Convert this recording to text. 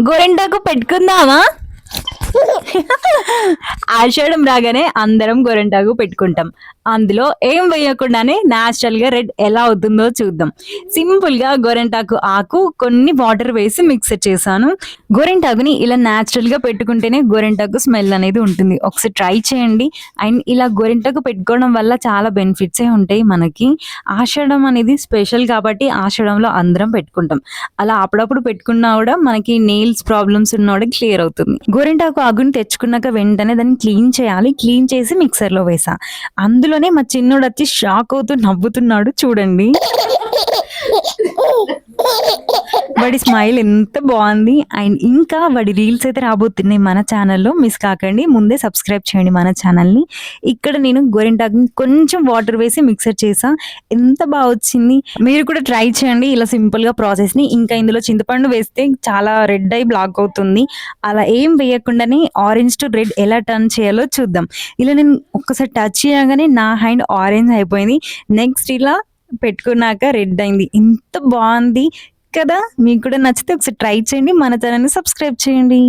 గోరింటాకు పెట్టుకుందామా? ఆషాఢం రాగానే అందరం గోరింటాకు పెట్టుకుంటాం. అందులో ఏం వేయకుండానే న్యాచురల్ గా రెడ్ ఎలా అవుతుందో చూద్దాం. సింపుల్ గా గోరింటాకు ఆకు కొన్ని వాటర్ వేసి మిక్సర్ చేశాను. గోరింటాకుని ఇలా న్యాచురల్ గా పెట్టుకుంటేనే గోరింటాకు స్మెల్ అనేది ఉంటుంది. ఒకసారి ట్రై చేయండి. అండ్ ఇలా గోరింటాకు పెట్టుకోవడం వల్ల చాలా బెనిఫిట్స్ ఉంటాయి మనకి. ఆషాఢం అనేది స్పెషల్ కాబట్టి ఆషాఢంలో అందరం పెట్టుకుంటాం. అలా అప్పుడప్పుడు పెట్టుకున్నా కూడా మనకి నెయిల్స్ ప్రాబ్లమ్స్ ఉన్న కూడా క్లియర్ అవుతుంది. గోరింటాకు ఆకుని తెచ్చుకున్నాక వెంటనే దాన్ని క్లీన్ చేయాలి. క్లీన్ చేసి మిక్సర్ లో వేసా. అందులోనే మా చిన్నోడు వచ్చి షాక్ అవుతూ నవ్వుతున్నాడు చూడండి. వాడి స్మైల్ ఎంత బాగుంది. అండ్ ఇంకా వాడి రీల్స్ అయితే రాబోతున్నాయి మన ఛానల్లో. మిస్ కాకండి, ముందే సబ్స్క్రైబ్ చేయండి మన ఛానల్ని. ఇక్కడ నేను గోరింటాకు కొంచెం వాటర్ వేసి మిక్సర్ చేసా. ఎంత బాగా వచ్చింది. మీరు కూడా ట్రై చేయండి ఇలా సింపుల్ గా ప్రాసెస్ ని. ఇంకా ఇందులో చింతపండు వేస్తే చాలా రెడ్ అయి బ్లాక్ అవుతుంది. అలా ఏం వేయకుండానే ఆరెంజ్ టు రెడ్ ఎలా టర్న్ చేయాలో చూద్దాం. ఇలా నేను ఒక్కసారి టచ్ చేయగానే నా హ్యాండ్ ఆరెంజ్ అయిపోయింది. నెక్స్ట్ ఇలా పెట్టుకున్నాక రెడ్ అయింది. ఎంత బాగుంది కదా. మీకు కూడా నచ్చితే ఒకసారి ట్రై చేయండి. మన ఛానల్ని సబ్స్క్రైబ్ చేయండి.